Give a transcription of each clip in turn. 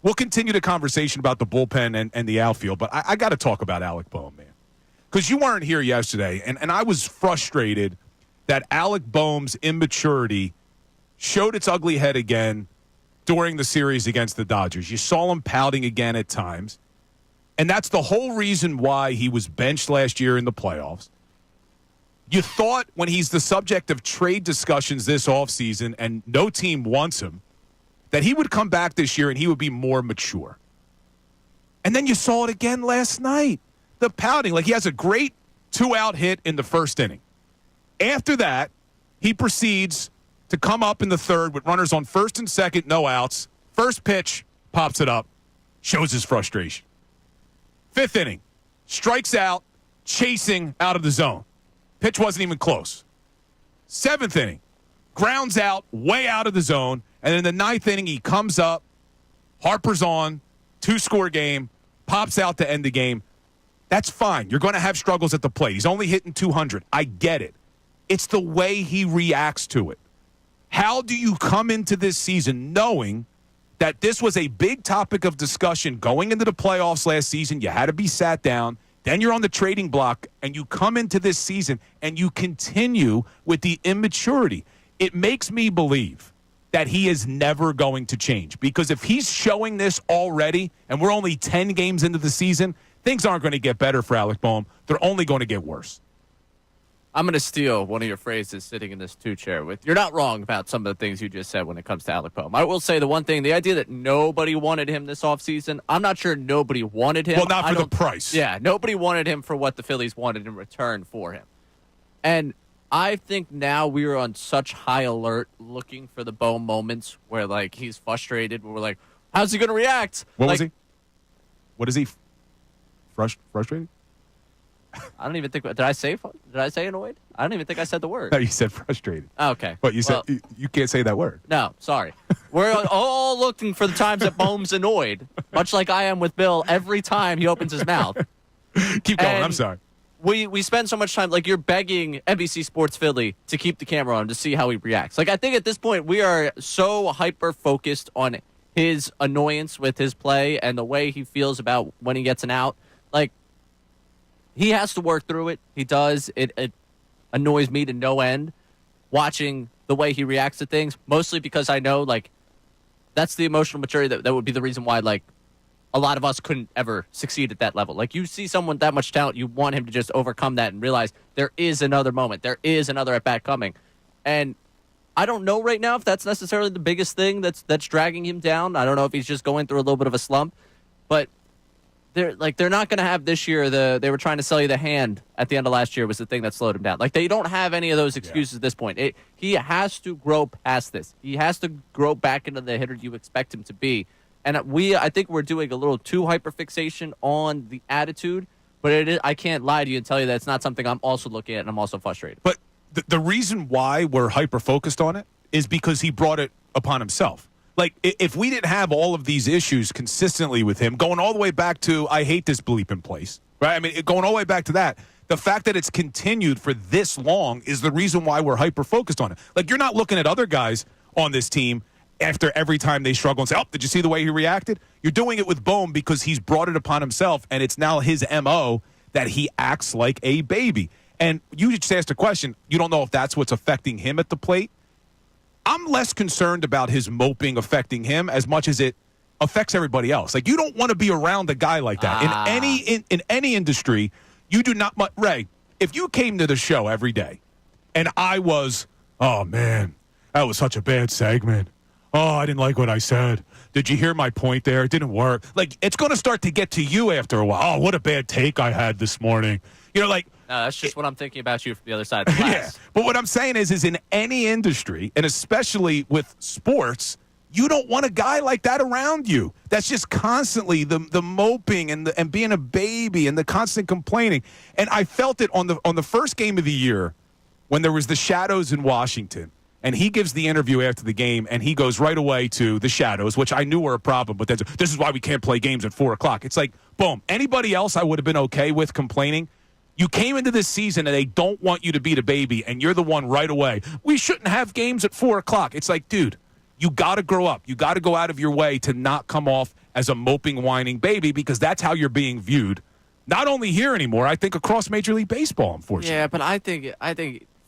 we'll continue the conversation about the bullpen and the outfield, but I got to talk about Alec Bohm, man. Because you weren't here yesterday, and I was frustrated that Alec Bohm's immaturity showed its ugly head again during the series against the Dodgers. You saw him pouting again at times, and that's the whole reason why he was benched last year in the playoffs. You thought when he's the subject of trade discussions this offseason and no team wants him, that he would come back this year and he would be more mature. And then you saw it again last night. The pouting, like he has a great 2-out hit in the first inning. After that, he proceeds to come up in the third with runners on first and second, no outs. First pitch, pops it up, shows his frustration. Fifth inning, strikes out, chasing out of the zone. Pitch wasn't even close. Seventh inning, grounds out, way out of the zone. And in the ninth inning, he comes up, Harper's on, 2-score game, pops out to end the game. That's fine. You're going to have struggles at the plate. He's only hitting 200. I get it. It's the way he reacts to it. How do you come into this season knowing that this was a big topic of discussion going into the playoffs last season? You had to be sat down. Then you're on the trading block, and you come into this season, and you continue with the immaturity. It makes me believe that he is never going to change. Because if he's showing this already, and we're only 10 games into the season, things aren't going to get better for Alec Bohm. They're only going to get worse. I'm going to steal one of your phrases sitting in this two-chair with. You're not wrong about some of the things you just said when it comes to Alec Bohm. I will say the one thing, the idea that nobody wanted him this offseason, I'm not sure nobody wanted him. Well, not for the price. Yeah, nobody wanted him for what the Phillies wanted in return for him. And I think now we are on such high alert looking for the Bohm moments where, like, he's frustrated. We're like, how's he going to react? What was he? What is he? Frustrated? I don't even think. Did I say annoyed? I don't even think I said the word. No, you said frustrated. Okay. But you said you can't say that word. No, sorry. We're all looking for the times that Bohm's annoyed, much like I am with Bill every time he opens his mouth. Keep going. And I'm sorry. We spend so much time, like you're begging NBC Sports Philly to keep the camera on him to see how he reacts. Like I think at this point we are so hyper-focused on his annoyance with his play and the way he feels about when he gets an out. Like, he has to work through it. He does. It annoys me to no end watching the way he reacts to things, mostly because I know, like, that's the emotional maturity that would be the reason why, like, a lot of us couldn't ever succeed at that level. Like, you see someone with that much talent, you want him to just overcome that and realize there is another moment. There is another at-bat coming. And I don't know right now if that's necessarily the biggest thing that's dragging him down. I don't know if he's just going through a little bit of a slump. But they're not going to have this year. They were trying to sell you the hand at the end of last year was the thing that slowed him down. Like, they don't have any of those excuses at this point. He has to grow past this. He has to grow back into the hitter you expect him to be. And I think we're doing a little too hyperfixation on the attitude. But I can't lie to you and tell you that it's not something I'm also looking at and I'm also frustrated. But the reason why we're hyper-focused on it is because he brought it upon himself. Like, if we didn't have all of these issues consistently with him, going all the way back to, I hate this bleep in place, right? I mean, going all the way back to that, the fact that it's continued for this long is the reason why we're hyper-focused on it. Like, you're not looking at other guys on this team after every time they struggle and say, oh, did you see the way he reacted? You're doing it with Bohm because he's brought it upon himself, and it's now his MO that he acts like a baby. And you just asked a question. You don't know if that's what's affecting him at the plate. I'm less concerned about his moping affecting him as much as it affects everybody else. Like, you don't want to be around a guy like that. In any industry, you do not – Ray, if you came to the show every day and I was, oh, man, that was such a bad segment. Oh, I didn't like what I said. Did you hear my point there? It didn't work. Like, it's going to start to get to you after a while. Oh, what a bad take I had this morning. You know, like – No, that's just what I'm thinking about you from the other side of the class. Yeah, but what I'm saying is in any industry, and especially with sports, you don't want a guy like that around you. That's just constantly the moping and being a baby and the constant complaining. And I felt it on the first game of the year when there was the Shadows in Washington. And he gives the interview after the game, and he goes right away to the Shadows, which I knew were a problem, but this is why we can't play games at 4 o'clock. It's like, boom, anybody else I would have been okay with complaining. You came into this season and they don't want you to be the baby, and you're the one right away. We shouldn't have games at 4 o'clock. It's like, dude, You got to grow up. You got to go out of your way to not come off as a moping, whining baby, because that's how you're being viewed. Not only here anymore, I think across Major League Baseball, unfortunately. Yeah, but I think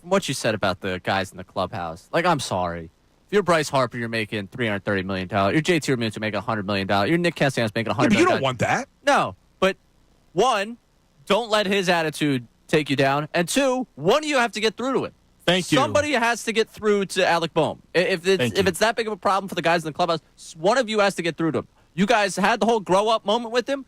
from what you said about the guys in the clubhouse, like, I'm sorry. If you're Bryce Harper, you're making $330 million. You're JT Realmuto making $100 million. You're Nick Castellanos making $100 million. You don't want that. No, but one, don't let his attitude take you down. And two, one of you have to get through to him. Thank you. Somebody has to get through to Alec Bohm. If it's that big of a problem for the guys in the clubhouse, one of you has to get through to him. You guys had the whole grow-up moment with him.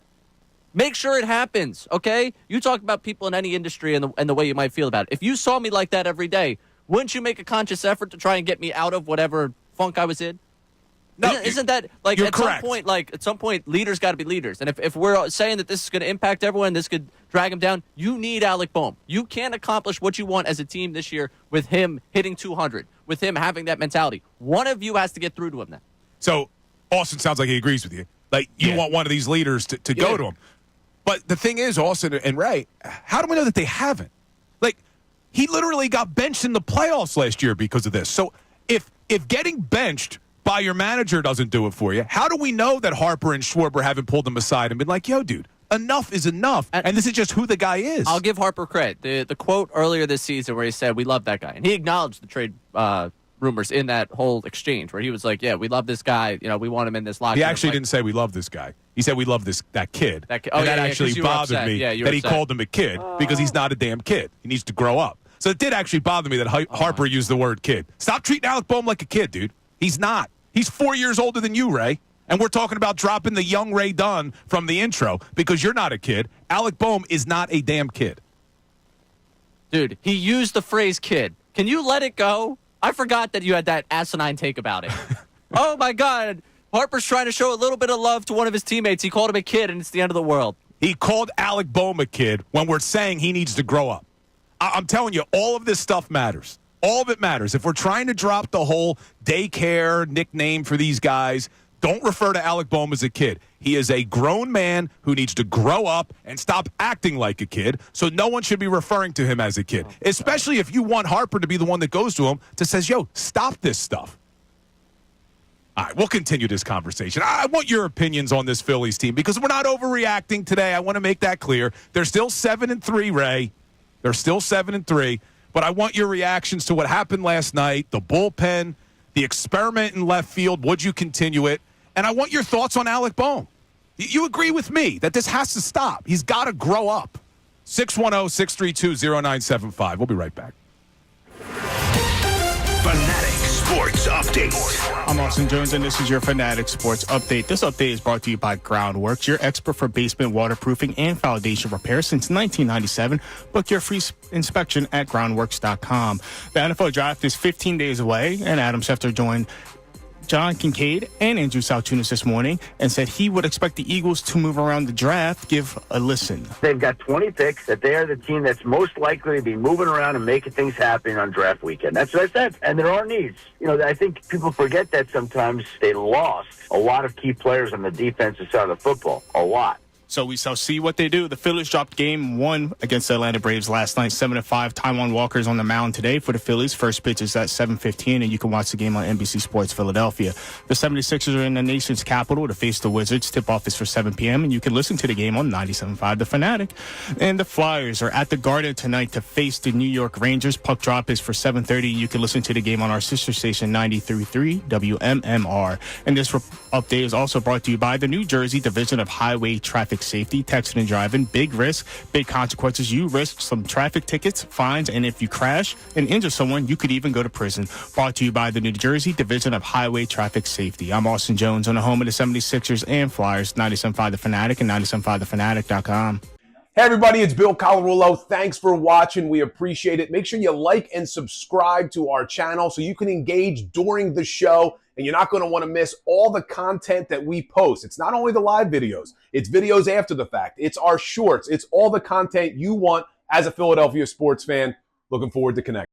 Make sure it happens, okay? You talk about people in any industry and the way you might feel about it. If you saw me like that every day, wouldn't you make a conscious effort to try and get me out of whatever funk I was in? No, isn't that like you're at correct. some point leaders got to be leaders, and if we're saying that this is going to impact everyone, this could drag him down, you need Alec Bohm. You can't accomplish what you want as a team this year with him hitting 200, with him having that mentality. One of you has to get through to him then. So Austin sounds like he agrees with you. Like, you want one of these leaders to go to him. But the thing is, Austin and Ray, how do we know that they haven't? Like, he literally got benched in the playoffs last year because of this. So if getting benched by your manager doesn't do it for you, how do we know that Harper and Schwarber haven't pulled him aside and been like, yo, dude, enough is enough, and this is just who the guy is? I'll give Harper credit. The quote earlier this season where he said, we love that guy. And he acknowledged the trade rumors in that whole exchange where he was like, yeah, we love this guy. You know, we want him in this locker room. He actually didn't say we love this guy. He said we love that kid. That actually bothered me that he called him a kid because he's not a damn kid. He needs to grow up. So it did actually bother me that Harper used the word kid. Stop treating Alec Bohm like a kid, dude. He's not. He's 4 years older than you, Ray. And we're talking about dropping the young Ray Dunn from the intro because you're not a kid. Alec Bohm is not a damn kid. Dude, he used the phrase kid. Can you let it go? I forgot that you had that asinine take about it. Oh, my God. Harper's trying to show a little bit of love to one of his teammates. He called him a kid, and it's the end of the world. He called Alec Bohm a kid when we're saying he needs to grow up. I'm telling you, all of this stuff matters. All of it matters. If we're trying to drop the whole daycare nickname for these guys, don't refer to Alec Bohm as a kid. He is a grown man who needs to grow up and stop acting like a kid, so no one should be referring to him as a kid, especially if you want Harper to be the one that goes to him to says, yo, stop this stuff. All right, we'll continue this conversation. I want your opinions on this Phillies team because we're not overreacting today. I want to make that clear. They're still 7-3, Ray. They're still 7-3. But I want your reactions to what happened last night, the bullpen, the experiment in left field. Would you continue it? And I want your thoughts on Alec Bohm. You agree with me that this has to stop. He's got to grow up. 610-632-0975. We'll be right back. Fanatic Sports Update. I'm Austin Jones, and this is your Fanatic Sports Update. This update is brought to you by Groundworks, your expert for basement waterproofing and foundation repair since 1997. Book your free inspection at groundworks.com. The NFL draft is 15 days away, and Adam Schefter joined John Kincade and Andrew Salciunas this morning and said he would expect the Eagles to move around the draft. Give a listen. They've got 20 picks, that they are the team that's most likely to be moving around and making things happen on draft weekend. That's what I said. And there are needs. You know, I think people forget that sometimes. They lost a lot of key players on the defensive side of the football. A lot. So we shall see what they do. The Phillies dropped game one against the Atlanta Braves last night, 7-5. Taijuan Walker's on the mound today for the Phillies. First pitch is at 7:15, and you can watch the game on NBC Sports Philadelphia. The 76ers are in the nation's capital to face the Wizards. Tip-off is for 7 p.m., and you can listen to the game on 97.5 The Fanatic. And the Flyers are at the Garden tonight to face the New York Rangers. Puck drop is for 7:30. You can listen to the game on our sister station, 93.3 WMMR. And this update is also brought to you by the New Jersey Division of Highway Traffic Safety. Texting and driving, big risk, big consequences. You risk some traffic tickets, fines, and if you crash and injure someone, you could even go to prison. Brought to you by the New Jersey Division of Highway Traffic Safety. I'm Austin Jones on the home of the 76ers and Flyers, 97.5 The Fanatic and 97.5thefanatic.com. Hey everybody, it's Bill Colarulo. Thanks for watching. We appreciate it. Make sure you like and subscribe to our channel so you can engage during the show, and you're not going to want to miss all the content that we post. It's not only the live videos, it's videos after the fact. It's our shorts. It's all the content you want as a Philadelphia sports fan. Looking forward to connecting.